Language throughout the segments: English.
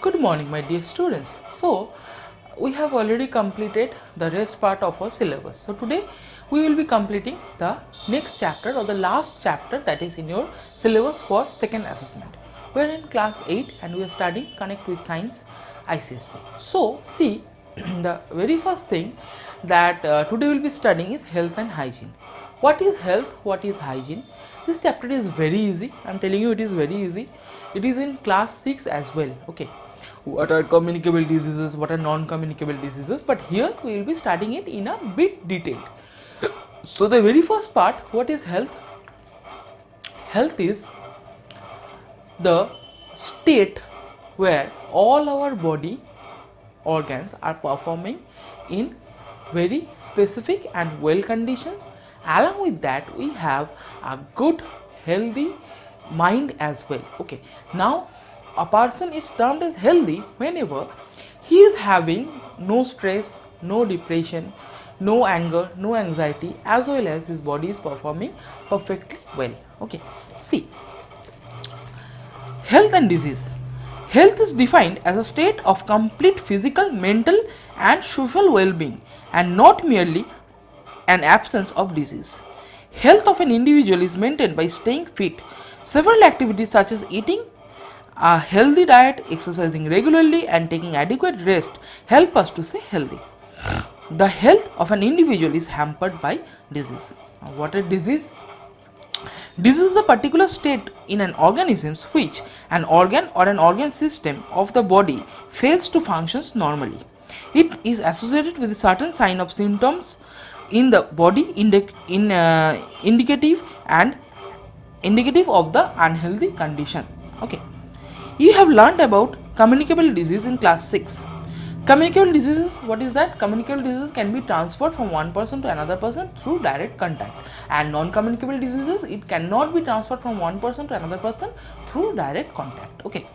Good morning, my dear students. So, we have already completed the rest part of our syllabus. So, today we will be completing the next chapter or the last chapter that is in your syllabus for second assessment. We are in class 8 and we are studying Connect with Science ICSE. So, see, the very first thing that today we will be studying is health and hygiene. What is health? What is hygiene? This chapter is very easy. I am telling you, it is very easy. It is in class 6 as well. Okay, what are communicable diseases, what are non-communicable diseases, but here we will be studying it in a bit detailed. So the very first part, what is health? Health is the state where all our body organs are performing in very specific and well conditions. Along with that, we have a good healthy mind as well. Okay, now a person is termed as healthy whenever he is having no stress, no depression, no anger, no anxiety, as well as his body is performing perfectly well. Okay, see, health and disease. Health is defined as a state of complete physical, mental and social well-being and not merely an absence of disease. Health of an individual is maintained by staying fit. Several activities such as eating a healthy diet, exercising regularly and taking adequate rest help us to stay healthy. The health of an individual is hampered by disease. What is disease? Disease is a particular state in an organism which an organ or an organ system of the body fails to function normally. It is associated with a certain sign of symptoms in the body indicative of the unhealthy condition. Okay, you have learned about communicable disease in class 6. Communicable diseases, what is that? Communicable diseases can be transferred from one person to another person through direct contact, and non-communicable diseases, it cannot be transferred from one person to another person through direct contact. Okay,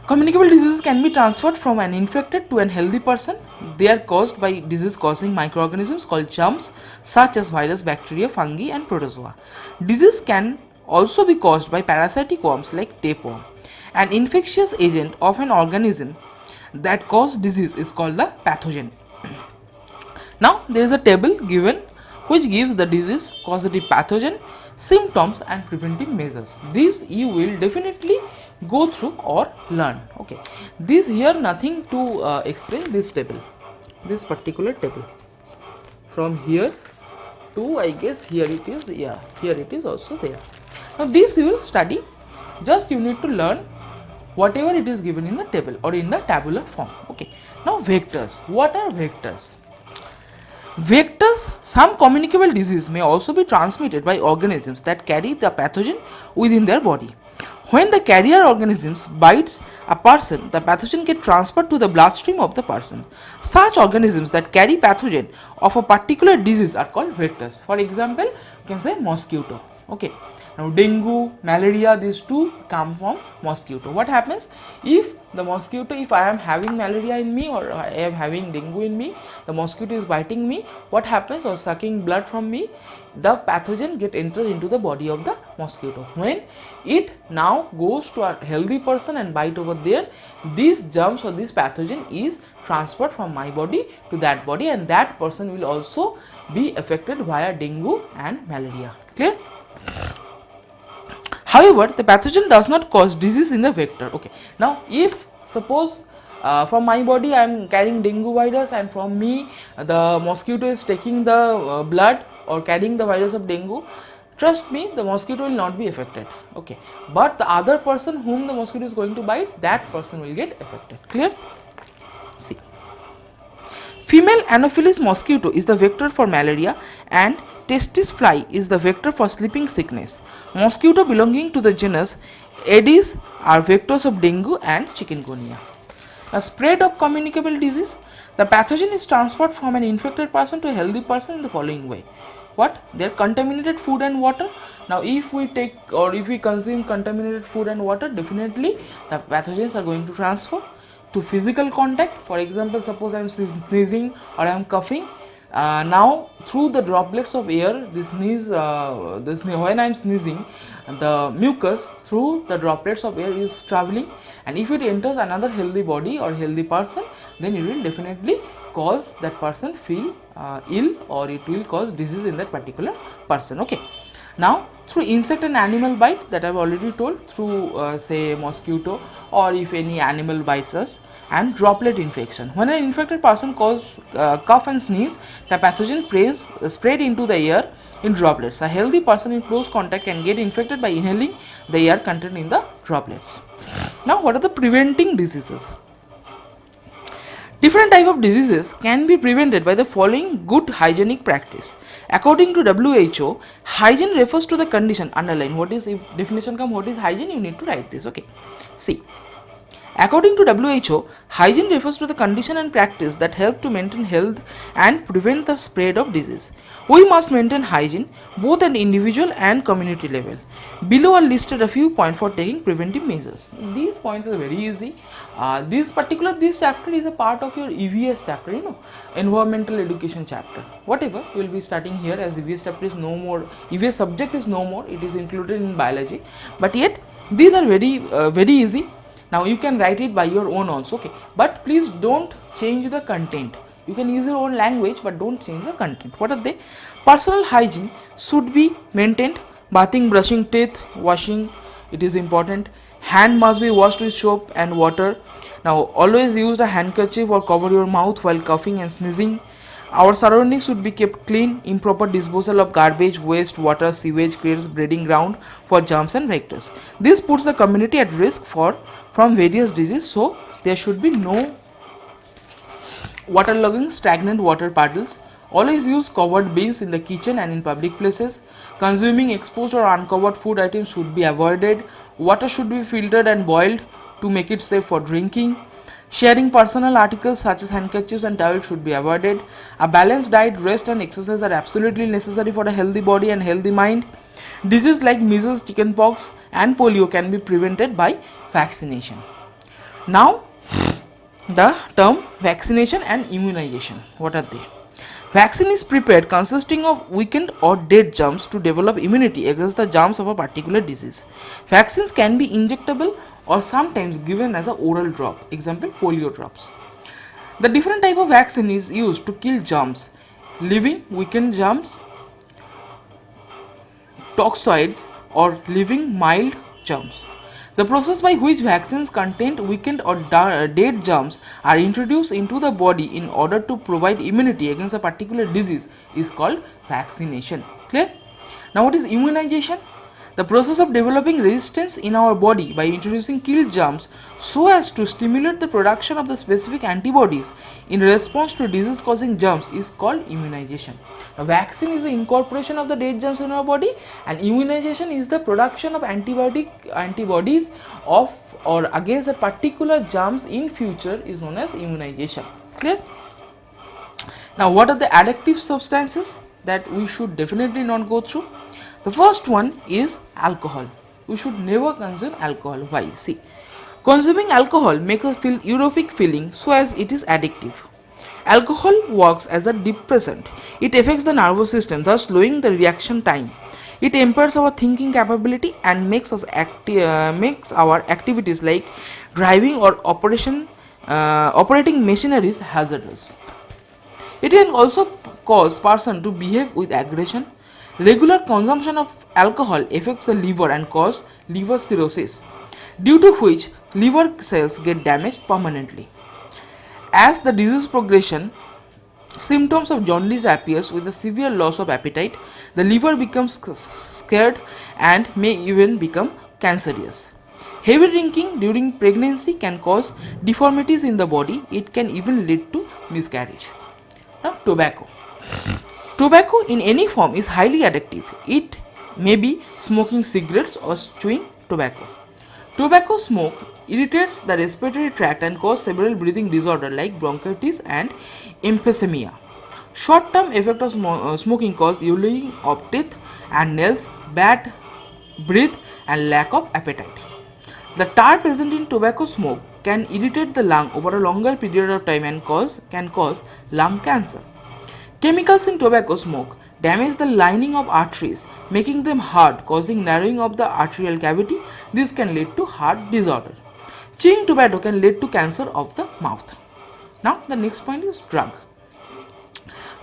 communicable diseases can be transferred from an infected to an healthy person. They are caused by disease causing microorganisms called germs such as virus, bacteria, fungi and protozoa. Disease can also be caused by parasitic worms like tapeworm. An infectious agent of an organism that cause disease is called the pathogen. Now there is a table given which gives the disease causative pathogen, symptoms and preventive measures. These you will definitely go through or learn. Okay, this here nothing to explain. This table, this particular table, from here to I guess here it is, yeah, here it is also there. Now this you will study, just you need to learn whatever it is given in the table or in the tabular form. Okay, now vectors. What are vectors? Vectors, some communicable disease may also be transmitted by organisms that carry the pathogen within their body. When the carrier organisms bites a person, the pathogen gets transferred to the bloodstream of the person. Such organisms that carry pathogen of a particular disease are called vectors. For example, you can say mosquito. Okay, now dengue, malaria, these two come from mosquito. What happens if the mosquito, if I am having malaria in me or I am having dengue in me, the mosquito is biting me, what happens, or sucking blood from me, the pathogen get entered into the body of the mosquito. When it now goes to a healthy person and bite over there, these germs or this pathogen is transferred from my body to that body, and that person will also be affected via dengue and malaria. Clear? However, the pathogen does not cause disease in the vector. Okay, now if suppose from my body I am carrying dengue virus and from me the mosquito is taking the blood or carrying the virus of dengue, trust me, the mosquito will not be affected. Okay, but the other person whom the mosquito is going to bite, that person will get affected. Clear? See, female Anopheles mosquito is the vector for malaria and testis fly is the vector for sleeping sickness. Mosquito belonging to the genus Aedes are vectors of dengue and chikungunya. A spread of communicable disease. The pathogen is transferred from an infected person to a healthy person in the following way. What? They are contaminated food and water. Now if we take or if we consume contaminated food and water, definitely the pathogens are going to transfer to physical contact. For example, suppose I am sneezing or I am coughing, Now through the droplets of air, when I am sneezing, the mucus through the droplets of air is traveling, and if it enters another healthy body or healthy person, then it will definitely cause that person feel ill, or it will cause disease in that particular person. Okay. Now through insect and animal bite, that I have already told, through say mosquito, or if any animal bites us, and droplet infection. When an infected person cause cough and sneeze, the pathogen spread into the air in droplets. A healthy person in close contact can get infected by inhaling the air contained in the droplets. Now what are the preventing diseases? Different type of diseases can be prevented by the following good hygienic practice. According to WHO, hygiene refers to the condition, underline what is, if definition come what is hygiene, you need to write this. Okay. See, according to WHO, hygiene refers to the condition and practice that help to maintain health and prevent the spread of disease. We must maintain hygiene both at individual and community level. Below are listed a few points for taking preventive measures. These points are very easy. This chapter is a part of your EVS chapter, environmental education chapter. Whatever, you will be starting here, as EVS chapter is no more, EVS subject is no more, it is included in biology. But yet, these are very easy. Now you can write it by your own also, okay, but please don't change the content. You can use your own language, but don't change the content. What are they? Personal hygiene should be maintained. Bathing, brushing teeth, washing, it is important. Hand must be washed with soap and water. Now always use a handkerchief or cover your mouth while coughing and sneezing. Our surroundings should be kept clean. Improper disposal of garbage, waste, water, sewage creates breeding ground for germs and vectors. This puts the community at risk from various diseases, so there should be no waterlogging, stagnant water puddles. Always use covered bins in the kitchen and in public places. Consuming exposed or uncovered food items should be avoided. Water should be filtered and boiled to make it safe for drinking. Sharing personal articles such as handkerchiefs and towels should be avoided. A balanced diet, rest and exercise are absolutely necessary for a healthy body and healthy mind. Diseases like measles, chickenpox and polio can be prevented by vaccination. Now, the term vaccination and immunization. What are they? Vaccine is prepared consisting of weakened or dead germs to develop immunity against the germs of a particular disease. Vaccines can be injectable or sometimes given as an oral drop. Example, polio drops. The different type of vaccine is used to kill germs: living weakened germs, toxoids, or living mild germs. The process by which vaccines contain weakened or dead germs are introduced into the body in order to provide immunity against a particular disease is called vaccination. Clear? Now what is immunization? The process of developing resistance in our body by introducing killed germs so as to stimulate the production of the specific antibodies in response to disease causing germs is called immunization. Now, vaccine is the incorporation of the dead germs in our body, and immunization is the production of antibodies of or against the particular germs in future is known as immunization. Clear? Now what are the addictive substances that we should definitely not go through? The first one is alcohol. We should never consume alcohol. Why? See, consuming alcohol makes us feel euphoric feeling, so as it is addictive. Alcohol works as a depressant. It affects the nervous system, thus slowing the reaction time. It impairs our thinking capability and makes our activities like driving or operating machineries hazardous. It can also cause person to behave with aggression. Regular consumption of alcohol affects the liver and cause liver cirrhosis, due to which liver cells get damaged permanently. As the disease progression, symptoms of jaundice appears with a severe loss of appetite. The liver becomes scared and may even become cancerous. Heavy drinking during pregnancy can cause deformities in the body. It can even lead to miscarriage. Now, tobacco. Tobacco in any form is highly addictive. It may be smoking cigarettes or chewing tobacco. Tobacco smoke irritates the respiratory tract and causes several breathing disorders like bronchitis and emphysema. Short-term effect of smoking cause yellowing of teeth and nails, bad breath and lack of appetite. The tar present in tobacco smoke can irritate the lung over a longer period of time and can cause lung cancer. Chemicals in tobacco smoke damage the lining of arteries, making them hard, causing narrowing of the arterial cavity. This can lead to heart disorder. Chewing tobacco can lead to cancer of the mouth. Now the next point is drug.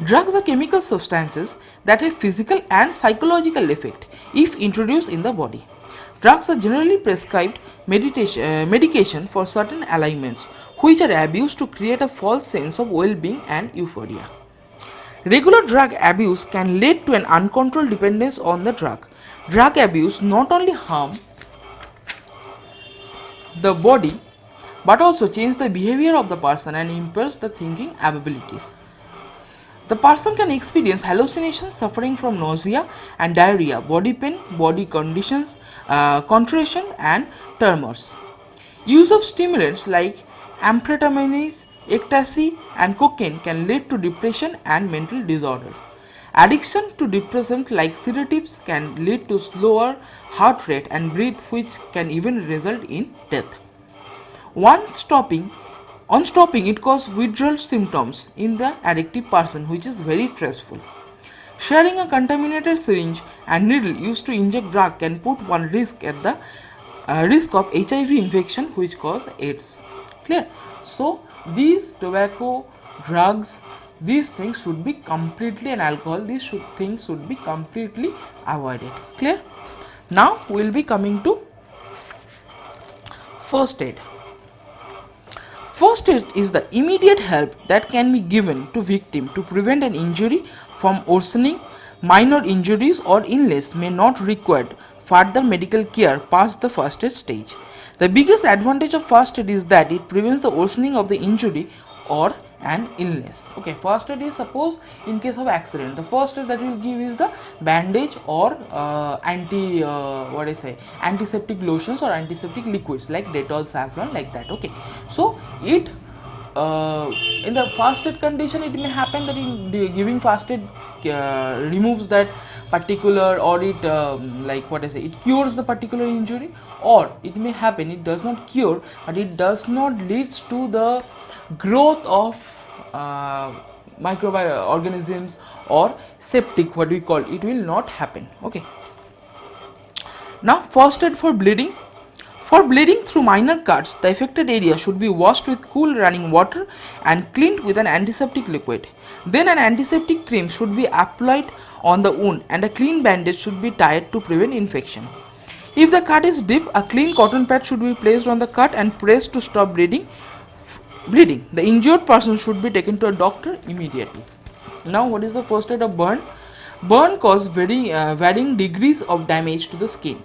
Drugs are chemical substances that have physical and psychological effect if introduced in the body. Drugs are generally prescribed medication for certain ailments which are abused to create a false sense of well-being and euphoria. Regular drug abuse can lead to an uncontrolled dependence on the drug. Drug abuse not only harm the body but also changes the behavior of the person and impairs the thinking abilities. The person can experience hallucinations, suffering from nausea and diarrhea, body pain, body conditions, contraction and tremors. Use of stimulants like amphetamines, ecstasy and cocaine can lead to depression and mental disorder. Addiction to depressants like sedatives can lead to slower heart rate and breath, which can even result in death. On stopping, it causes withdrawal symptoms in the addictive person, which is very stressful. Sharing a contaminated syringe and needle used to inject drug can put one risk at the risk of HIV infection, which cause AIDS. Clear? So these tobacco, drugs, these things should be completely, and alcohol, these things should be completely avoided. Clear? Now we will be coming to first aid. First aid is the immediate help that can be given to victim to prevent an injury from worsening. Minor injuries or illness may not require further medical care past the first aid stage. The biggest advantage of first aid is that it prevents the worsening of the injury or an illness. Okay, first aid is, suppose in case of accident, the first aid that we will give is the bandage or antiseptic lotions or antiseptic liquids like Dettol, saffron, like that. Okay, so it in the first aid condition, it may happen that in giving first aid removes that particular, or it it cures the particular injury, or it may happen it does not cure but it does not leads to the growth of microorganisms or septic, what we call, it will not happen. Okay, now first aid for bleeding. For bleeding through minor cuts, the affected area should be washed with cool running water and cleaned with an antiseptic liquid. Then an antiseptic cream should be applied on the wound and a clean bandage should be tied to prevent infection. If the cut is deep, a clean cotton pad should be placed on the cut and pressed to stop bleeding. The injured person should be taken to a doctor immediately. Now, what is the first aid of burn? Burn causes varying degrees of damage to the skin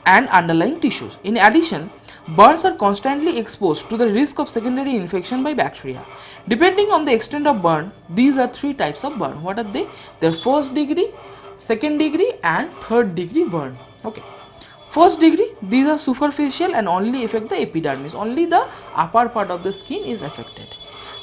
and underlying tissues. In addition, burns are constantly exposed to the risk of secondary infection by bacteria. Depending on the extent of burn, these are three types of burn. What are they? They're first degree, second degree and third degree burn. Okay. First degree, these are superficial and only affect the epidermis, only the upper part of the skin is affected.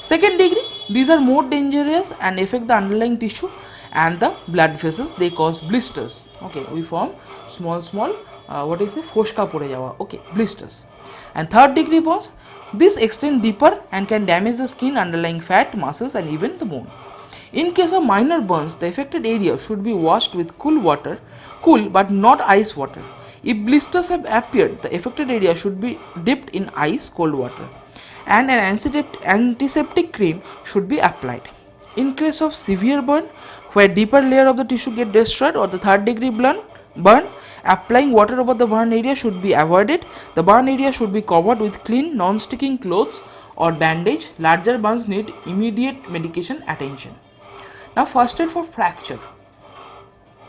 Second degree, these are more dangerous and affect the underlying tissue and the blood vessels, they cause blisters. Okay, we form small foshka pore jawa, okay, blisters. And third degree burns, this extend deeper and can damage the skin, underlying fat, muscles and even the bone. In case of minor burns, the affected area should be washed with cool but not ice water. If blisters have appeared, the affected area should be dipped in ice cold water and an antiseptic cream should be applied. In case of severe burn, where deeper layer of the tissue get destroyed, or the third degree burn, applying water over the burn area should be avoided. The burn area should be covered with clean non-sticking clothes or bandage. Larger burns need immediate medication attention. Now, first aid for fracture.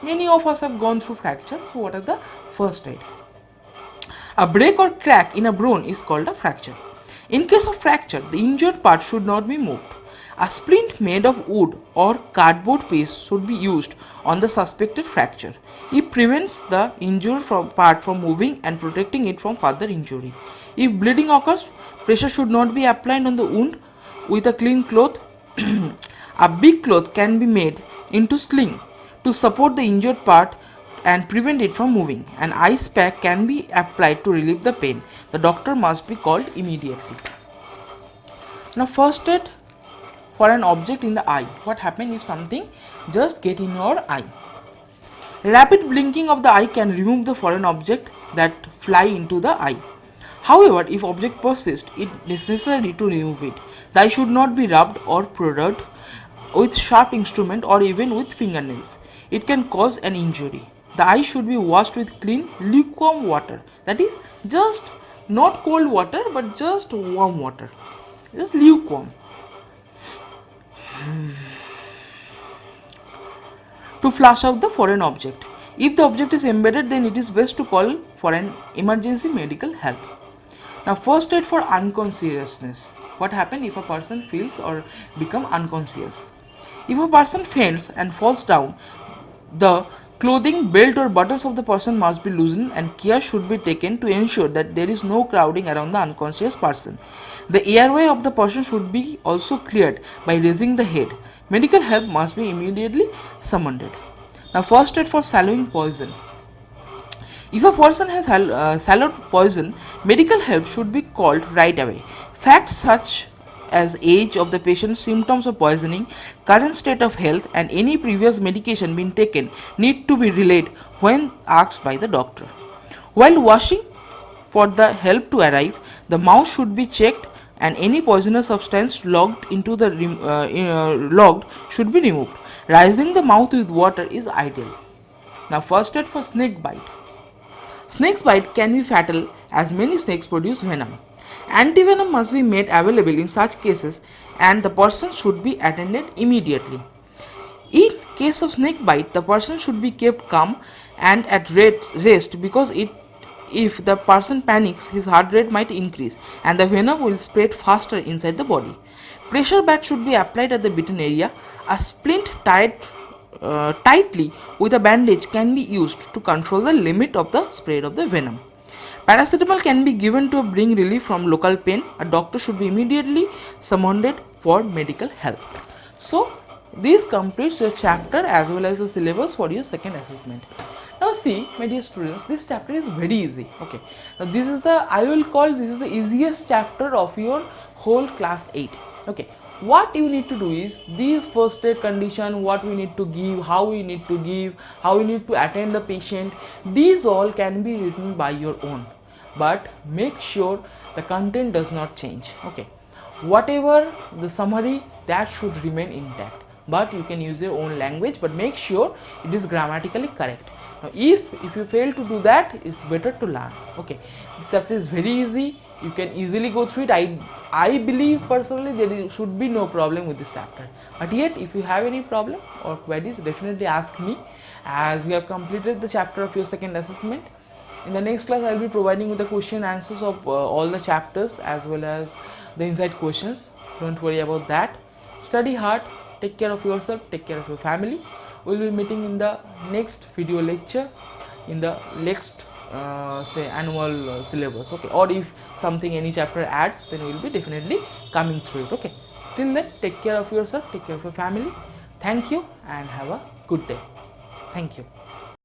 Many of us have gone through fracture. So, what are the first aid? A break or crack in a bone is called a fracture. In case of fracture, the injured part should not be moved. A splint made of wood or cardboard piece should be used on the suspected fracture. It prevents the injured part from moving and protecting it from further injury. If bleeding occurs, pressure should not be applied on the wound with a clean cloth. A big cloth can be made into sling to support the injured part and prevent it from moving. An ice pack can be applied to relieve the pain. The doctor must be called immediately. Now, first aid foreign object in the eye. What happens if something just get in your eye? Rapid blinking of the eye can remove the foreign object that fly into the eye. However, if object persists, it is necessary to remove it. The eye should not be rubbed or prodded with sharp instrument or even with fingernails. It can cause an injury. The eye should be washed with clean, lukewarm water. That is, just not cold water, but just warm water. Just lukewarm. To flush out the foreign object. If the object is embedded, then it is best to call for an emergency medical help. Now, first aid for unconsciousness. What happens if a person feels or become unconscious? If a person faints and falls down, the clothing, belt or buttons of the person must be loosened and care should be taken to ensure that there is no crowding around the unconscious person. The airway of the person should be also cleared by raising the head. Medical help must be immediately summoned. Now, first aid for swallowing poison. If a person has swallowed poison, medical help should be called right away. Facts such as age of the patient, symptoms of poisoning, current state of health and any previous medication being taken need to be relayed when asked by the doctor. While washing for the help to arrive, the mouth should be checked and any poisonous substance logged into the logged should be removed. Rinsing the mouth with water is ideal. Now, first aid for snake bite. Snake's bite can be fatal as many snakes produce venom. Antivenom must be made available in such cases and the person should be attended immediately. In case of snake bite, the person should be kept calm and at rest because if the person panics, his heart rate might increase and the venom will spread faster inside the body. Pressure bat should be applied at the bitten area. A splint tied tightly with a bandage can be used to control the limit of the spread of the venom. Paracetamol can be given to bring relief from local pain. A doctor should be immediately summoned for medical help. So, this completes your chapter as well as the syllabus for your second assessment. Now see, my dear students, this chapter is very easy. Okay, now this is the easiest chapter of your whole class 8. Okay, what you need to do is these first aid condition, what we need to give, how we need to give, how we need to attend the patient, these all can be written by your own, but make sure the content does not change. Okay, whatever the summary, that should remain intact, but you can use your own language, but make sure it is grammatically correct. Now if you fail to do that, it's better to learn. Okay, this chapter is very easy, you can easily go through it. I believe personally there should be no problem with this chapter, but yet if you have any problem or queries, definitely ask me, as we have completed the chapter of your second assessment. In the next class, I will be providing you the question answers of all the chapters as well as the inside questions. Don't worry about that. Study hard, take care of yourself, take care of your family. We will be meeting in the next video lecture, in the next annual syllabus. Okay, or if something, any chapter adds, then we will be definitely coming through it. Okay, till then, take care of yourself, take care of your family. Thank you and have a good day. Thank you.